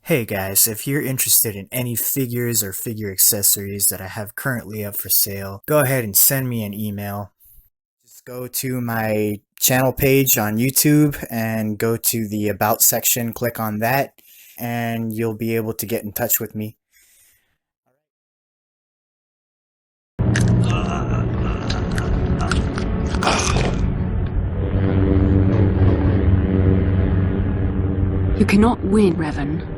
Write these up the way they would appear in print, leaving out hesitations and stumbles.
Hey guys, if you're interested in any figures or figure accessories that I have currently up for sale, go ahead and send me an email. Just go to my channel page on YouTube and go to the About section, click on that, and you'll be able to get in touch with me. You cannot win, Revan.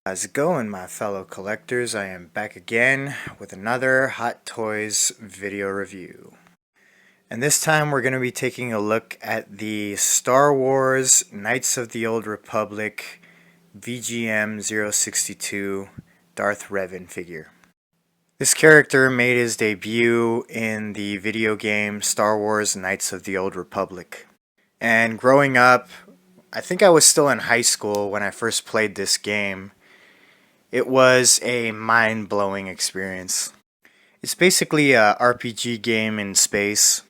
How's it going, my fellow collectors? I am back again with another Hot Toys video review. And this time we're going to be taking a look at the Star Wars Knights of the Old Republic VGM 062 Darth Revan figure. This character made his debut in the video game Star Wars Knights of the Old Republic. And growing up, I think I was still in high school when I first played this game. It was a mind-blowing experience. It's basically a RPG game in space.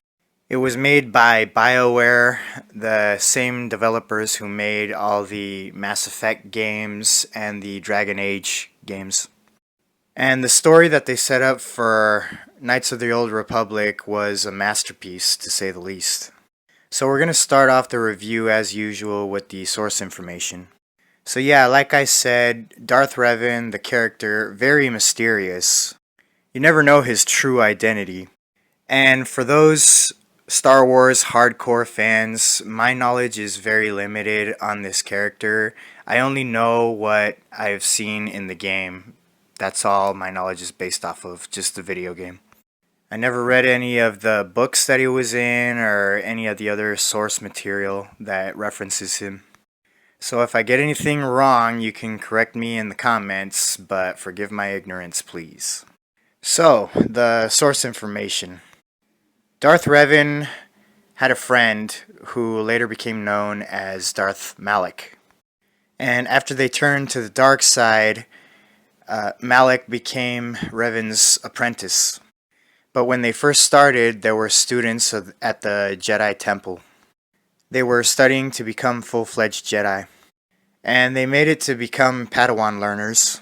It was made by BioWare, the same developers who made all the Mass Effect games and the Dragon Age games. And the story that they set up for Knights of the Old Republic was a masterpiece, to say the least. So we're going to start off the review as usual with the source information. So yeah, like I said, Darth Revan, the character, very mysterious. You never know his true identity. And for those Star Wars hardcore fans, my knowledge is very limited on this character. I only know what I've seen in the game. That's all my knowledge is based off of, just the video game. I never read any of the books that he was in or any of the other source material that references him. So if I get anything wrong, you can correct me in the comments, but forgive my ignorance, please. So, the source information. Darth Revan had a friend who later became known as Darth Malak. And after they turned to the dark side, Malak became Revan's apprentice. But when they first started, there were students at the Jedi Temple. They were studying to become full-fledged Jedi. And they made it to become Padawan learners,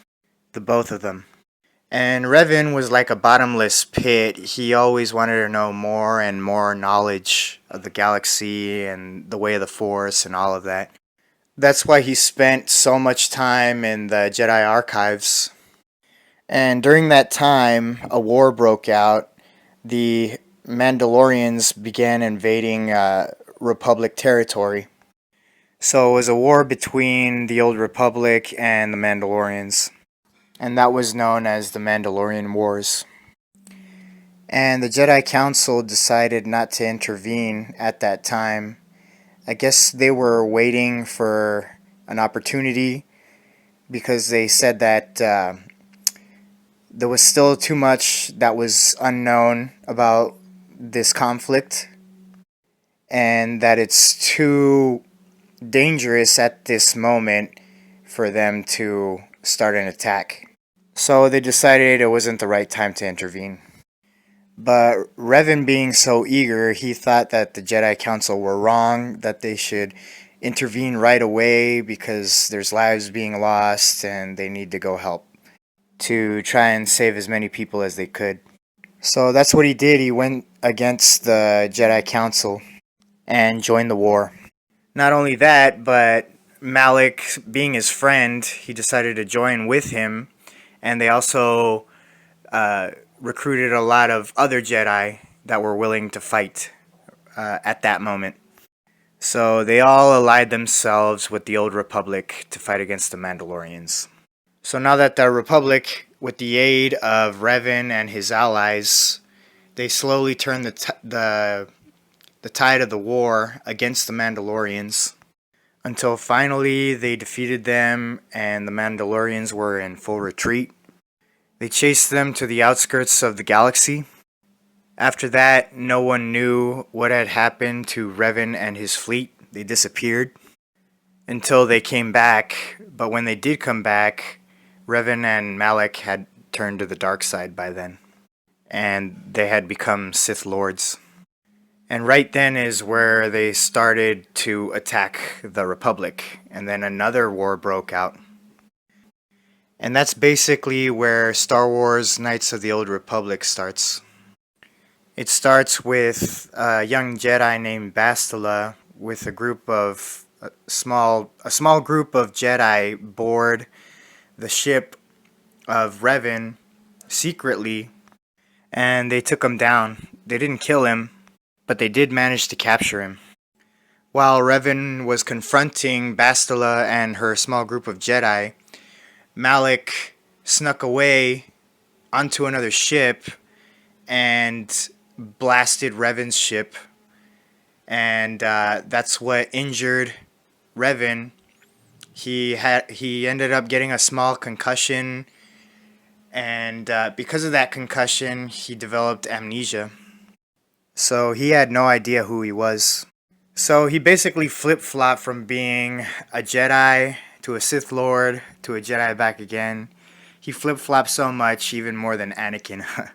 the both of them. And Revan was like a bottomless pit. He always wanted to know more and more knowledge of the galaxy and the way of the Force and all of that. That's why he spent so much time in the Jedi archives. And during that time, a war broke out. The Mandalorians began invading Republic territory. So it was a war between the Old Republic and the Mandalorians. And that was known as the Mandalorian Wars. And the Jedi Council decided not to intervene at that time. I guess they were waiting for an opportunity because they said that there was still too much that was unknown about this conflict, and that it's too dangerous at this moment for them to start an attack. So they decided it wasn't the right time to intervene. But Revan, being so eager, he thought that the Jedi Council were wrong, that they should intervene right away because there's lives being lost and they need to go help to try and save as many people as they could. So that's what he did. He went against the Jedi Council and joined the war. Not only that, but Malak, being his friend, he decided to join with him, and they also recruited a lot of other Jedi that were willing to fight at that moment. So they all allied themselves with the Old Republic to fight against the Mandalorians. So now that the Republic, with the aid of Revan and his allies, they slowly turned the tide of the war against the Mandalorians until finally they defeated them and the Mandalorians were in full retreat. They chased them to the outskirts of the galaxy. After that, no one knew what had happened to Revan and his fleet. They disappeared. until they came back. But when they did come back, Revan and Malak had turned to the dark side by then, and they had become Sith Lords. And right then is where they started to attack the Republic, and then another war broke out. And that's basically where Star Wars Knights of the Old Republic starts. It starts with a young Jedi named Bastila with a small group of Jedi board the ship of Revan secretly, and they took him down. They didn't kill him, but they did manage to capture him. While Revan was confronting Bastila and her small group of Jedi, Malak snuck away onto another ship and blasted Revan's ship, and that's what injured Revan. He ended up getting a small concussion, and because of that concussion, he developed amnesia. So he had no idea who he was. So he basically flip-flopped from being a Jedi to a Sith Lord to a Jedi back again. He flip-flopped so much, even more than Anakin.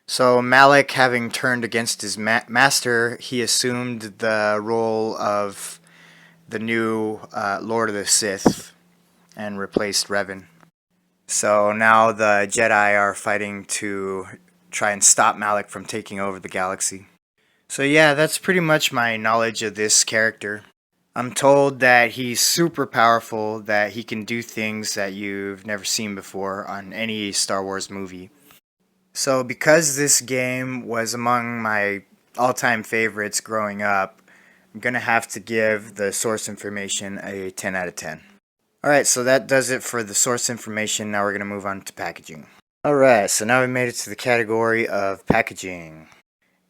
So Malak, having turned against his master, he assumed the role of the new Lord of the Sith and replaced Revan. So now the Jedi are fighting to try and stop Malak from taking over the galaxy. So yeah, that's pretty much my knowledge of this character. I'm told that he's super powerful, that he can do things that you've never seen before on any Star Wars movie. So because this game was among my all-time favorites growing up, I'm going to have to give the source information a 10 out of 10. Alright, so that does it for the source information. Now we're going to move on to packaging. Alright, so now we made it to the category of packaging.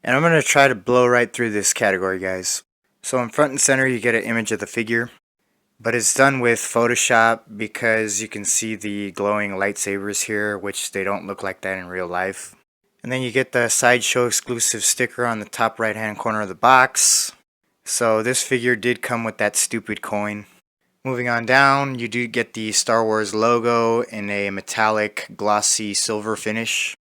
And I'm going to try to blow right through this category, guys. So in front and center you get an image of the figure, but it's done with Photoshop because you can see the glowing lightsabers here, which they don't look like that in real life. And then you get the Sideshow exclusive sticker on the top right hand corner of the box. So this figure did come with that stupid coin. Moving on down, you do get the Star Wars logo in a metallic glossy silver finish.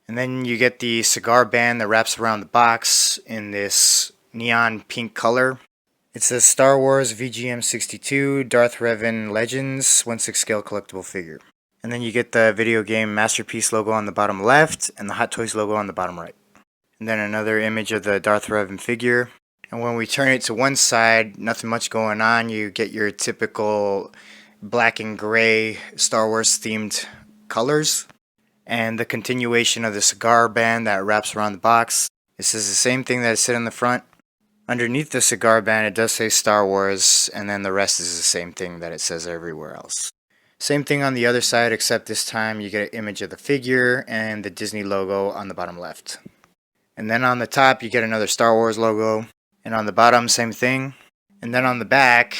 And then you get the cigar band that wraps around the box in this neon pink color. It says Star Wars VGM62 Darth Revan Legends 1/6 scale collectible figure. And then you get the video game Masterpiece logo on the bottom left and the Hot Toys logo on the bottom right. And then another image of the Darth Revan figure. And when we turn it to one side, nothing much going on. You get your typical black and gray Star Wars themed colors. And the continuation of the cigar band that wraps around the box. It says the same thing that it said on the front. Underneath the cigar band, it does say Star Wars, and then the rest is the same thing that it says everywhere else. Same thing on the other side, except this time you get an image of the figure and the Disney logo on the bottom left. And then on the top, you get another Star Wars logo, and on the bottom, same thing. And then on the back,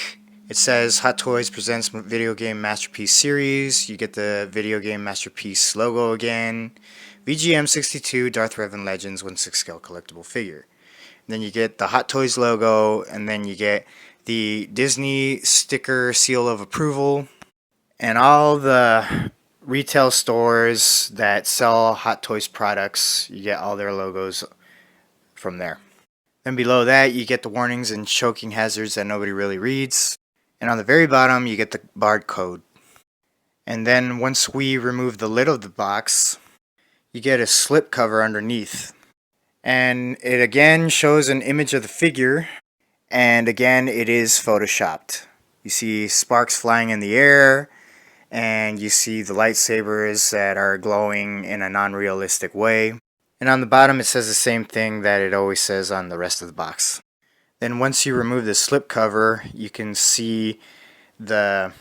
it says Hot Toys presents Video Game Masterpiece Series. You get the Video Game Masterpiece logo again. VGM62 Darth Revan Legends 1/6 scale collectible figure. Then you get the Hot Toys logo, and then you get the Disney sticker seal of approval, and all the retail stores that sell Hot Toys products, you get all their logos from there. Then below that, you get the warnings and choking hazards that nobody really reads. And on the very bottom, you get the barcode. And then once we remove the lid of the box, you get a slip cover underneath. And it again shows an image of the figure, and again it is photoshopped. You see sparks flying in the air, and you see the lightsabers that are glowing in a non-realistic way. And on the bottom it says the same thing that it always says on the rest of the box. Then once you remove the slip cover, you can see the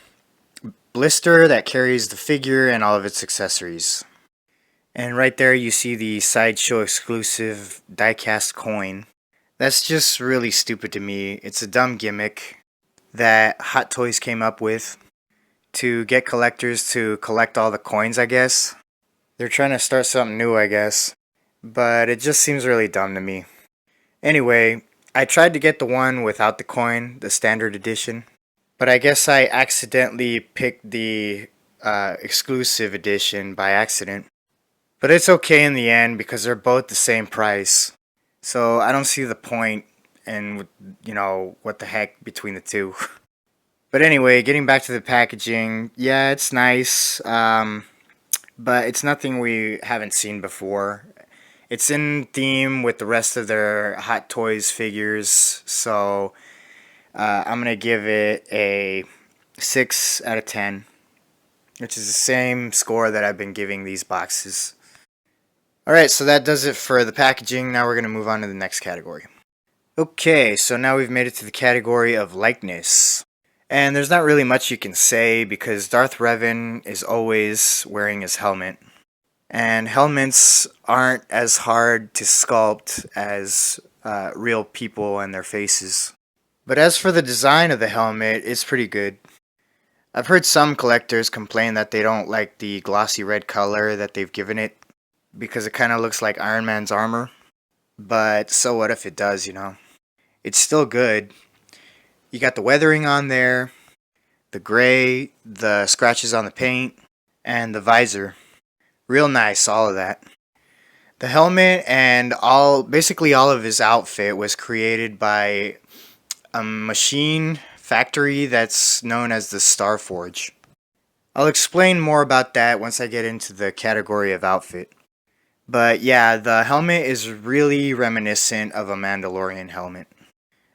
blister that carries the figure and all of its accessories. And right there you see the Sideshow exclusive die-cast coin. That's just really stupid to me. It's a dumb gimmick that Hot Toys came up with to get collectors to collect all the coins, I guess. They're trying to start something new, I guess. But it just seems really dumb to me. Anyway, I tried to get the one without the coin, the standard edition. but I guess I accidentally picked the exclusive edition by accident. But it's okay in the end because they're both the same price. So I don't see the point in, what the heck between the two. But anyway, getting back to the packaging, yeah, it's nice, but it's nothing we haven't seen before. It's in theme with the rest of their Hot Toys figures, so I'm gonna give it a 6 out of 10, which is the same score that I've been giving these boxes. Alright, so that does it for the packaging. Now we're gonna move on to the next category. Okay, so now we've made it to the category of likeness. And there's not really much you can say because Darth Revan is always wearing his helmet. And helmets aren't as hard to sculpt as real people and their faces. But as for the design of the helmet, it's pretty good. I've heard some collectors complain that they don't like the glossy red color that they've given it because it kind of looks like Iron Man's armor. But so what if it does, It's still good. You got the weathering on there, the gray, the scratches on the paint, and the visor. Real nice, all of that. The helmet and basically all of his outfit was created by a machine factory that's known as the Starforge. I'll explain more about that once I get into the category of outfit. But yeah, the helmet is really reminiscent of a Mandalorian helmet.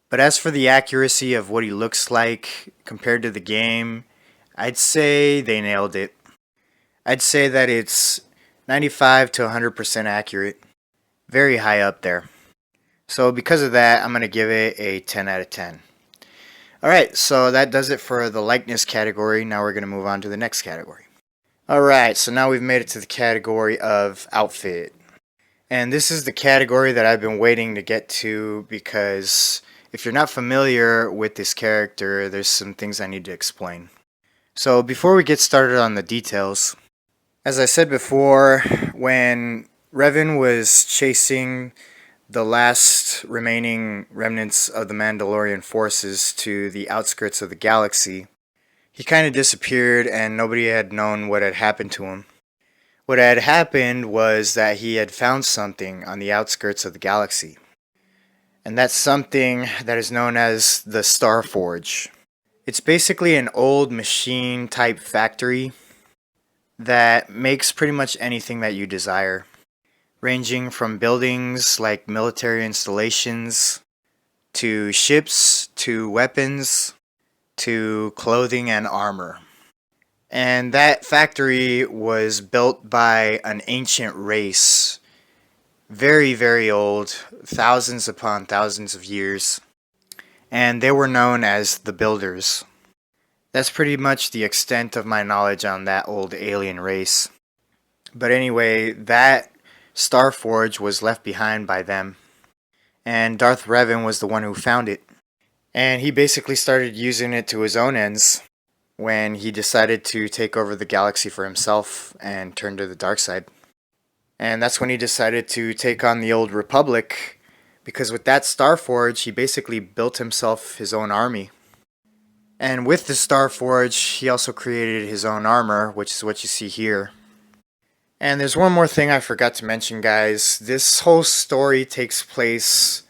But as for the accuracy of what he looks like compared to the game, I'd say they nailed it. I'd say that it's 95 to 100% accurate. Very high up there. So because of that, I'm going to give it a 10 out of 10. Alright, so that does it for the likeness category. Now we're going to move on to the next category. Alright, so now we've made it to the category of outfit. And this is the category that I've been waiting to get to because if you're not familiar with this character, there's some things I need to explain. So before we get started on the details, as I said before, when Revan was chasing the last remaining remnants of the Mandalorian forces to the outskirts of the galaxy, he kind of disappeared and nobody had known what had happened to him. What had happened was that he had found something on the outskirts of the galaxy. And that's something that is known as the Starforge. It's basically an old machine type factory that makes pretty much anything that you desire, ranging from buildings like military installations, to ships, to weapons, to clothing and armor. And that factory was built by an ancient race, very, very old, thousands upon thousands of years, and they were known as the Builders. That's pretty much the extent of my knowledge on that old alien race. But anyway, that Starforge was left behind by them, and Darth Revan was the one who found it. And he basically started using it to his own ends when he decided to take over the galaxy for himself and turn to the dark side. And that's when he decided to take on the Old Republic, because with that Starforge, he basically built himself his own army. And with the Starforge, he also created his own armor, which is what you see here. And there's one more thing I forgot to mention, guys. This whole story takes place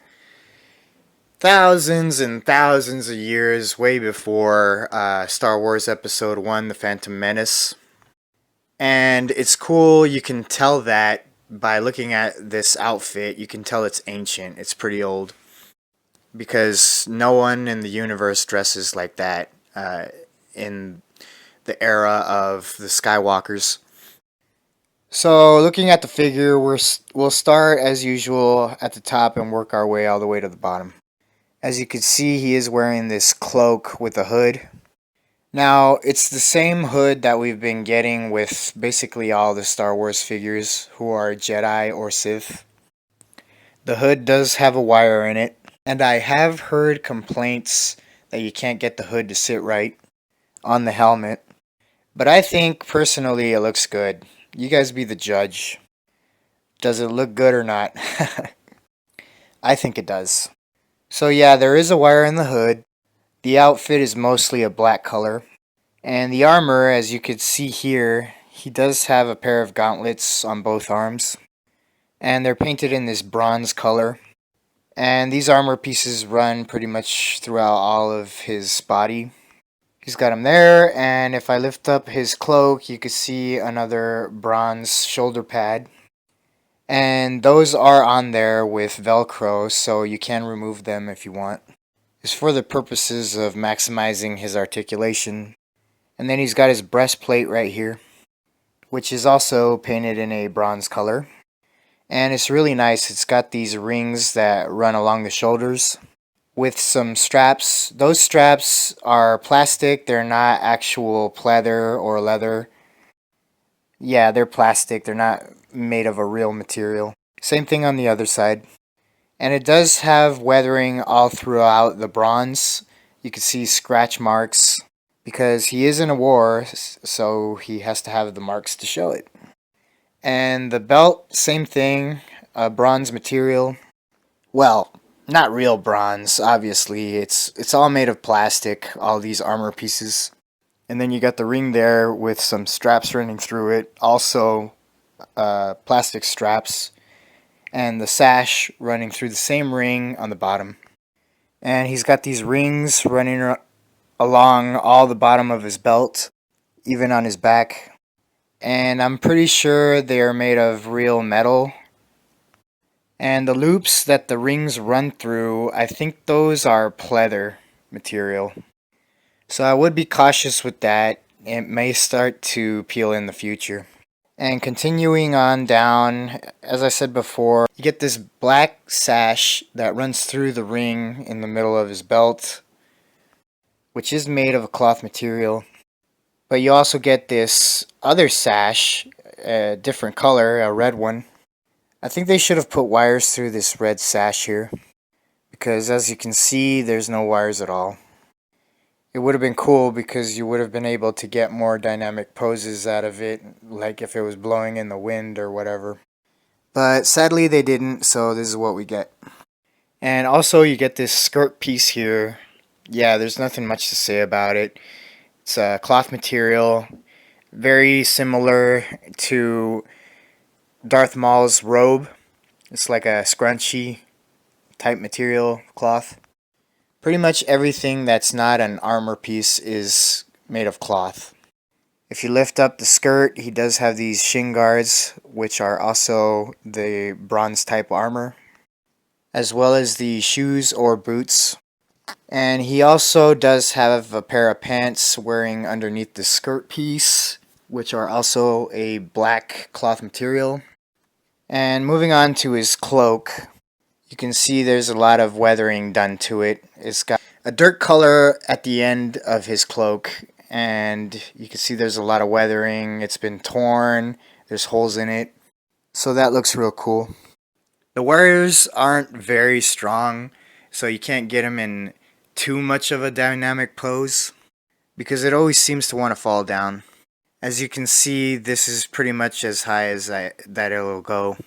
thousands and thousands of years way before Star Wars Episode 1, The Phantom Menace. And it's cool, you can tell that by looking at this outfit, you can tell it's ancient, it's pretty old. Because no one in the universe dresses like that in the era of the Skywalkers. So looking at the figure, we'll start as usual at the top and work our way all the way to the bottom. As you can see, he is wearing this cloak with a hood. Now, it's the same hood that we've been getting with basically all the Star Wars figures who are Jedi or Sith. The hood does have a wire in it, and I have heard complaints that you can't get the hood to sit right on the helmet. But I think, personally, it looks good. You guys be the judge. Does it look good or not? I think it does. So yeah, there is a wire in the hood. The outfit is mostly a black color. And the armor, as you could see here, he does have a pair of gauntlets on both arms. And they're painted in this bronze color. And these armor pieces run pretty much throughout all of his body. He's got him there, and if I lift up his cloak, you can see another bronze shoulder pad. And those are on there with Velcro, so you can remove them if you want. It's for the purposes of maximizing his articulation. And then he's got his breastplate right here, which is also painted in a bronze color. And it's really nice. It's got these rings that run along the shoulders with some straps. Those straps are plastic. They're not actual pleather or leather. Yeah, they're plastic. They're not made of a real material. Same thing on the other side. And it does have weathering all throughout the bronze. You can see scratch marks because he is in a war, so he has to have the marks to show it. And the belt, same thing, bronze material. Well, not real bronze, obviously. It's all made of plastic, all these armor pieces. And then you got the ring there with some straps running through it, also plastic straps, and the sash running through the same ring on the bottom. And he's got these rings running along all the bottom of his belt, even on his back. And I'm pretty sure they are made of real metal. And the loops that the rings run through, I think those are pleather material. So I would be cautious with that. It may start to peel in the future. And continuing on down, as I said before, you get this black sash that runs through the ring in the middle of his belt, which is made of a cloth material. But you also get this other sash, a different color, a red one. I think they should have put wires through this red sash here, because as you can see, there's no wires at all. It would have been cool because you would have been able to get more dynamic poses out of it, like if it was blowing in the wind or whatever. But sadly they didn't, so this is what we get. And also you get this skirt piece here. Yeah, there's nothing much to say about it. It's a cloth material, very similar to Darth Maul's robe. It's like a scrunchy type material cloth. Pretty much everything that's not an armor piece is made of cloth. If you lift up the skirt, he does have these shin guards, which are also the bronze type armor, as well as the shoes or boots. And he also does have a pair of pants wearing underneath the skirt piece, which are also a black cloth material. And moving on to his cloak, you can see there's a lot of weathering done to it. It's got a dirt color at the end of his cloak, and you can see there's a lot of weathering. It's been torn, there's holes in it, so that looks real cool. The wires aren't very strong, so you can't get them in too much of a dynamic pose, because it always seems to want to fall down. As you can see, this is pretty much as high as that it'll go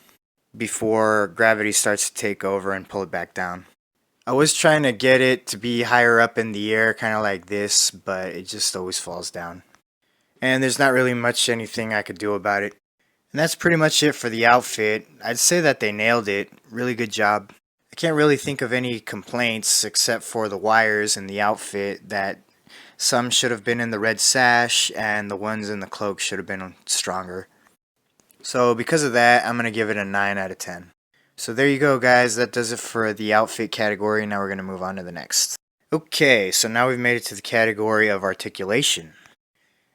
before gravity starts to take over and pull it back down. I was trying to get it to be higher up in the air, kind of like this, but it just always falls down. And there's not really much anything I could do about it. And that's pretty much it for the outfit. I'd say that they nailed it. Really good job. I can't really think of any complaints except for the wires in the outfit, that some should have been in the red sash and the ones in the cloak should have been stronger. So because of that, I'm going to give it a 9 out of 10. So there you go, guys. That does it for the outfit category. Now we're going to move on to the next. Okay, so now we've made it to the category of articulation.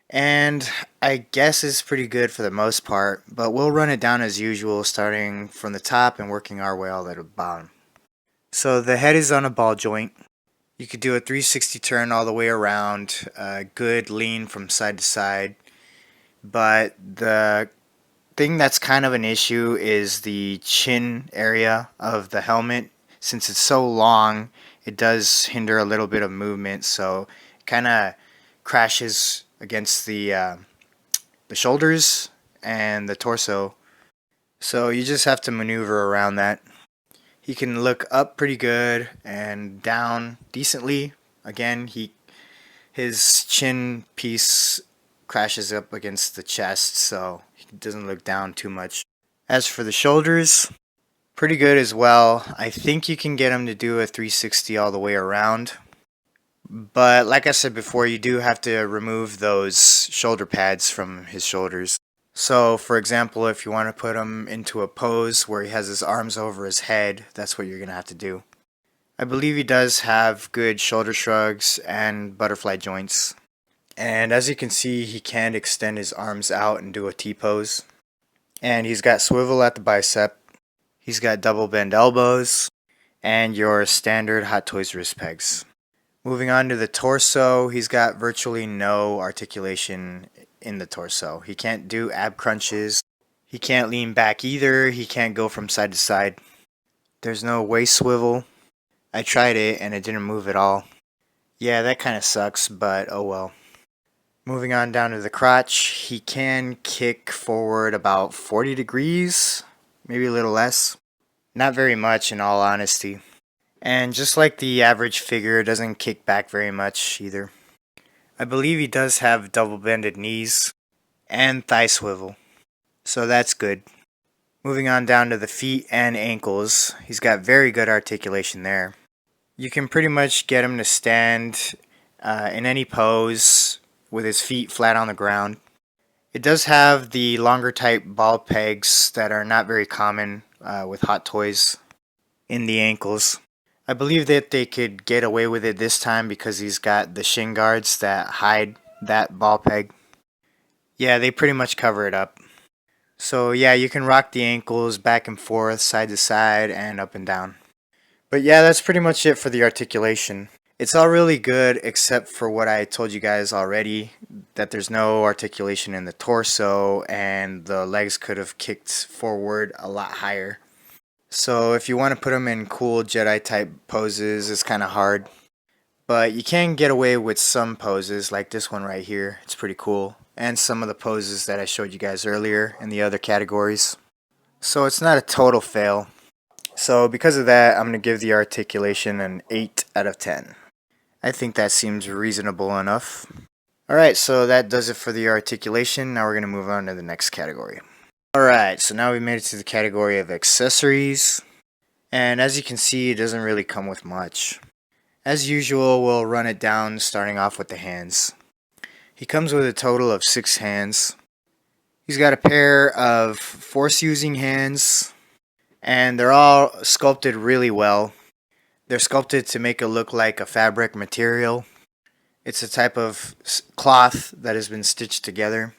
And I guess it's pretty good for the most part, but we'll run it down as usual, starting from the top and working our way all the way to the bottom. So the head is on a ball joint. You could do a 360 turn all the way around, good lean from side to side, but the thing that's kind of an issue is the chin area of the helmet. Since it's so long, it does hinder a little bit of movement, so it kind of crashes against the shoulders and the torso. So you just have to maneuver around that. He can look up pretty good and down decently, Again, his chin piece crashes up against the chest, so he doesn't look down too much. As for the shoulders, pretty good as well. I think you can get him to do a 360 all the way around. But like I said before, you do have to remove those shoulder pads from his shoulders. So, for example, if you want to put him into a pose where he has his arms over his head, that's what you're going to have to do. I believe he does have good shoulder shrugs and butterfly joints. And as you can see, he can extend his arms out and do a T-pose. And he's got swivel at the bicep. He's got double bend elbows. And your standard Hot Toys wrist pegs. Moving on to the torso, he's got virtually no articulation in the torso. He can't do ab crunches. He can't lean back either. He can't go from side to side. There's no waist swivel. I tried it and it didn't move at all. Yeah, that kind of sucks, but oh well. Moving on down to the crotch, he can kick forward about 40 degrees, maybe a little less. Not very much in all honesty. And just like the average figure, it doesn't kick back very much either. I believe he does have double bended knees and thigh swivel, so that's good. Moving on down to the feet and ankles, he's got very good articulation there. You can pretty much get him to stand in any pose with his feet flat on the ground. It does have the longer type ball pegs that are not very common with Hot Toys in the ankles. I believe that they could get away with it this time because he's got the shin guards that hide that ball peg. Yeah, they pretty much cover it up. So yeah, you can rock the ankles back and forth, side to side, and up and down. But yeah, that's pretty much it for the articulation. It's all really good except for what I told you guys already, that there's no articulation in the torso and the legs could have kicked forward a lot higher. So if you want to put them in cool Jedi type poses, it's kind of hard. But you can get away with some poses, like this one right here. It's pretty cool. And some of the poses that I showed you guys earlier in the other categories. So it's not a total fail. So because of that, I'm going to give the articulation an 8 out of 10. I think that seems reasonable enough. Alright, so that does it for the articulation. Now we're going to move on to the next category. Alright, so now we made it to the category of accessories. And as you can see, it doesn't really come with much. As usual, we'll run it down starting off with the hands. He comes with a total of 6 hands. He's got a pair of force-using hands, and they're all sculpted really well. They're sculpted to make it look like a fabric material. It's a type of cloth that has been stitched together.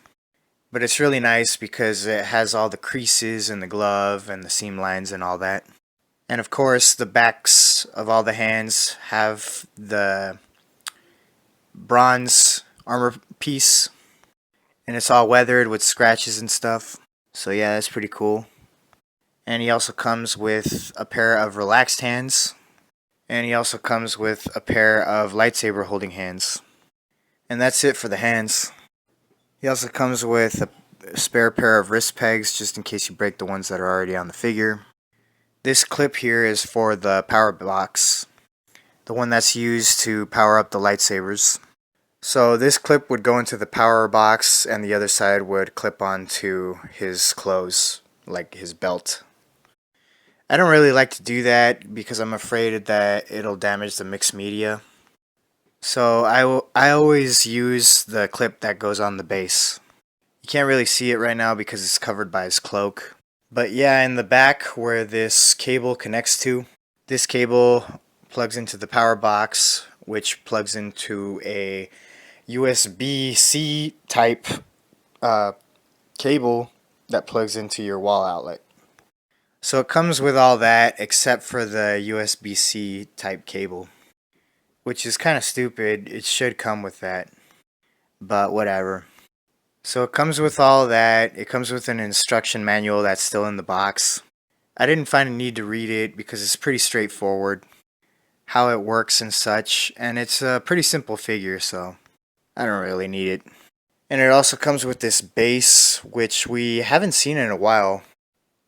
But it's really nice because it has all the creases in the glove and the seam lines and all that. And of course, the backs of all the hands have the bronze armor piece. And it's all weathered with scratches and stuff. So yeah, that's pretty cool. And he also comes with a pair of relaxed hands. And he also comes with a pair of lightsaber holding hands. And that's it for the hands. He also comes with a spare pair of wrist pegs just in case you break the ones that are already on the figure. This clip here is for the power box, the one that's used to power up the lightsabers. So this clip would go into the power box and the other side would clip onto his clothes, like his belt. I don't really like to do that because I'm afraid that it'll damage the mixed media. So I always use the clip that goes on the base. You can't really see it right now because it's covered by his cloak. But yeah, in the back where this cable connects to, this cable plugs into the power box, which plugs into a USB-C type cable that plugs into your wall outlet. So it comes with all that except for the USB-C type cable, which is kind of stupid. It should come with that, but whatever. So it comes with all that. It comes with an instruction manual that's still in the box. I didn't find a need to read it because it's pretty straightforward how it works and such, and it's a pretty simple figure, so I don't really need it. And it also comes with this base, which we haven't seen in a while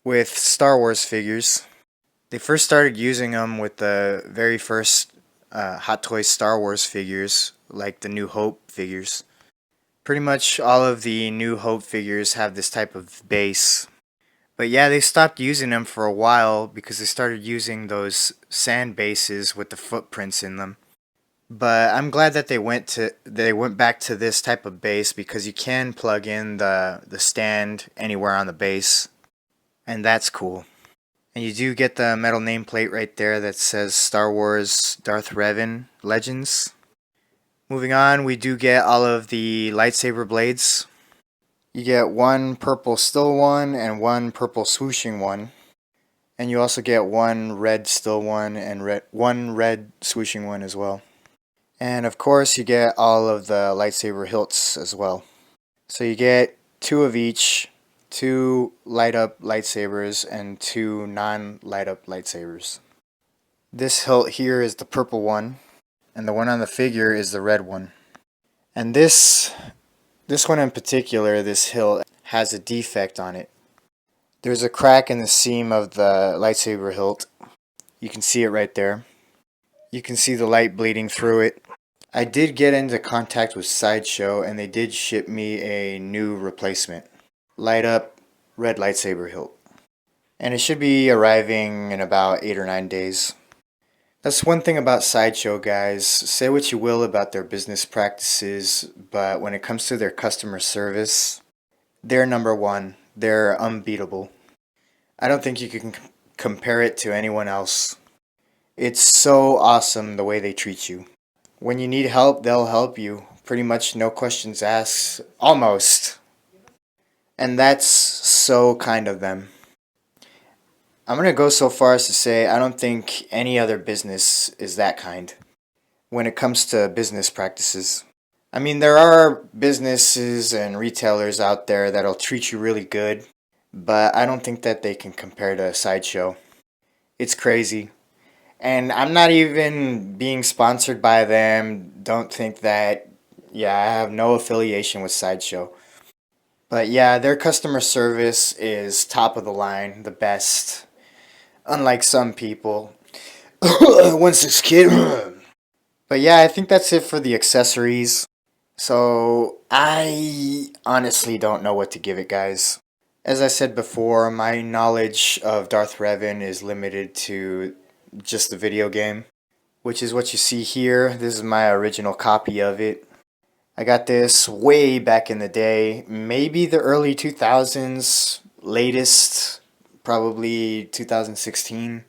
with Star Wars figures. They first started using them with the very first Hot Toys Star Wars figures, like the New Hope figures. Pretty much all of the New Hope figures have this type of base. But yeah, they stopped using them for a while because they started using those sand bases with the footprints in them. But I'm glad that they went back to this type of base because you can plug in the stand anywhere on the base, and that's cool. And you do get the metal nameplate right there that says Star Wars Darth Revan Legends. Moving on, we do get all of the lightsaber blades. You get one purple still one and one purple swooshing one. And you also get one red still one and one red swooshing one as well. And of course you get all of the lightsaber hilts as well. So you get two of each, two light up lightsabers and two non-light up lightsabers. This hilt here is the purple one, and the one on the figure is the red one. And this one in particular, this hilt, has a defect on it. There's a crack in the seam of the lightsaber hilt. You can see it right there. You can see the light bleeding through it. I did get into contact with Sideshow and they did ship me a new replacement. Light up red lightsaber hilt. And it should be arriving in about 8 or 9 days. That's one thing about Sideshow, guys. Say what you will about their business practices, but when it comes to their customer service, they're number one. They're unbeatable. I don't think you can compare it to anyone else. It's so awesome the way they treat you. When you need help, they'll help you. Pretty much no questions asked. Almost. And that's so kind of them. I'm going to go so far as to say I don't think any other business is that kind when it comes to business practices. I mean, there are businesses and retailers out there that'll treat you really good, but I don't think that they can compare to Sideshow. It's crazy. And I'm not even being sponsored by them. Don't think that, yeah, I have no affiliation with Sideshow. But yeah, their customer service is top of the line, the best. Unlike some people. Once this kid. But yeah, I think that's it for the accessories. So I honestly don't know what to give it, guys. As I said before, my knowledge of Darth Revan is limited to just the video game, which is what you see here. This is my original copy of it. I got this way back in the day, maybe the early 2000s, latest, probably 2016.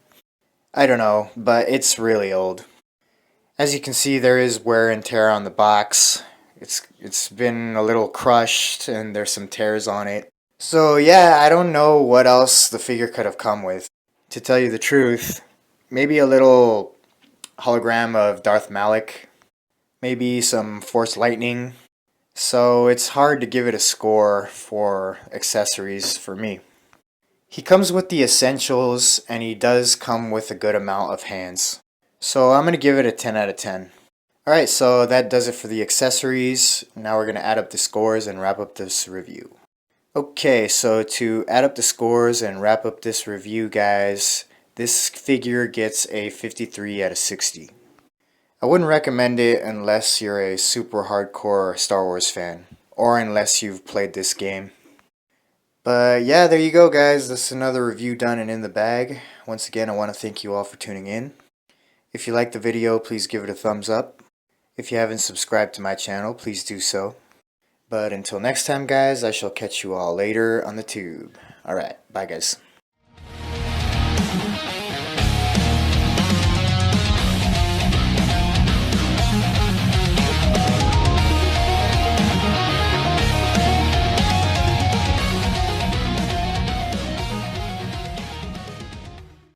I don't know, but it's really old. As you can see, there is wear and tear on the box. It's been a little crushed and there's some tears on it. So yeah, I don't know what else the figure could have come with. To tell you the truth, maybe a little hologram of Darth Malak, maybe some Force Lightning. So it's hard to give it a score for accessories for me. He comes with the essentials and he does come with a good amount of hands. So I'm going to give it a 10 out of 10. Alright, so that does it for the accessories. Now we're going to add up the scores and wrap up this review. Okay, so to add up the scores and wrap up this review, guys, this figure gets a 53 out of 60. I wouldn't recommend it unless you're a super hardcore Star Wars fan, or unless you've played this game. But yeah, there you go, guys. This is another review done and in the bag. Once again, I want to thank you all for tuning in. If you liked the video, please give it a thumbs up. If you haven't subscribed to my channel, please do so. But until next time, guys, I shall catch you all later on the tube. Alright, bye guys.